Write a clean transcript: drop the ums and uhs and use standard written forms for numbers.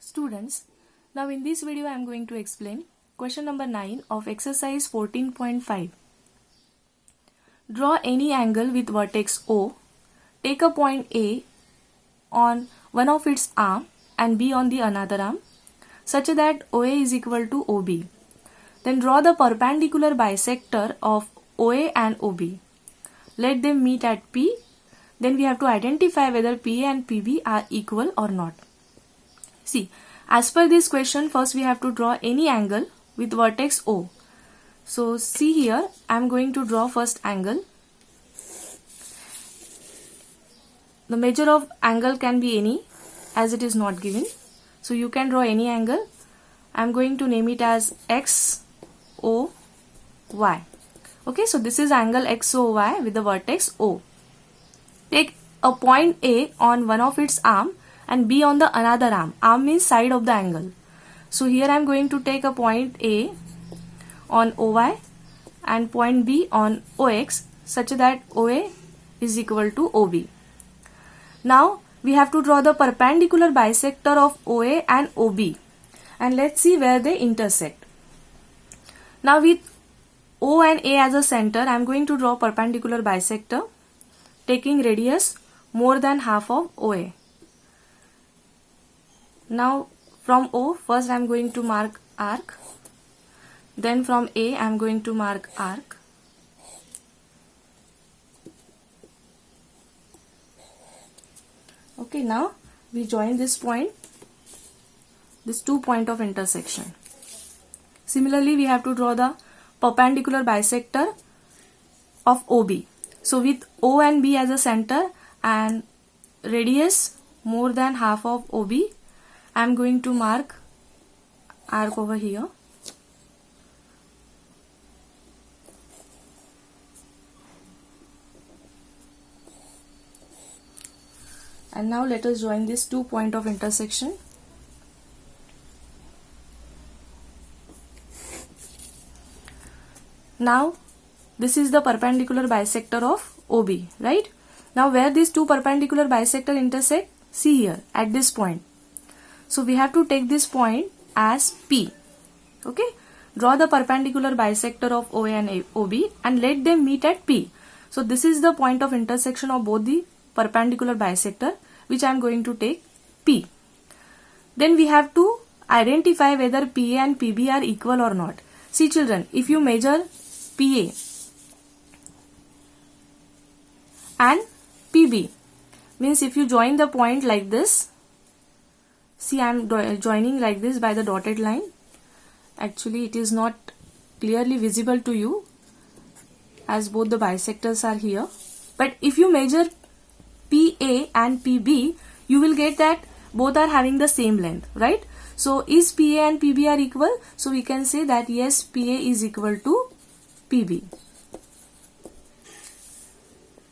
Students, now in this video I am going to explain question number 9 of exercise 14.5. Draw any angle with vertex O. Take a point A on one of its arm and B on the another arm such that OA is equal to OB. Then draw the perpendicular bisector of OA and OB. Let them meet at P. Then we have to identify whether PA and PB are equal or not. See, as per this question, first we have to draw any angle with vertex O. So see here, I am going to draw first angle. The measure of angle can be any as it is not given. So you can draw any angle. I am going to name it as XOY. Okay, so this is angle XOY with the vertex O. Take a point A on one of its arm and B on the another arm. Arm means side of the angle. So here I am going to take a point A on OY and point B on OX such that OA is equal to OB. Now we have to draw the perpendicular bisector of OA and OB, and let's see where they intersect. Now with O and A as a center, I am going to draw perpendicular bisector taking radius more than half of OA. Now from O, first I am going to mark arc. Then from A, I am going to mark arc. Okay, now we join this point, this 2 points of intersection. Similarly, we have to draw the perpendicular bisector of OB. So with O and B as a center and radius more than half of OB, I am going to mark arc over here. And now let us join this 2 points of intersection. Now this is the perpendicular bisector of OB, right? Now where these two perpendicular bisector intersect? See here at this point. So we have to take this point as P. Okay? Draw the perpendicular bisector of OA and OB and let them meet at P. So this is the point of intersection of both the perpendicular bisector, which I am going to take P. Then we have to identify whether PA and PB are equal or not. See children, if you measure PA and PB, means if you join the point like this, see I am joining like this by the dotted line. Actually it is not clearly visible to you as both the bisectors are here. But if you measure PA and PB, you will get that both are having the same length, right? So is PA and PB are equal? So we can say that yes, PA is equal to PB.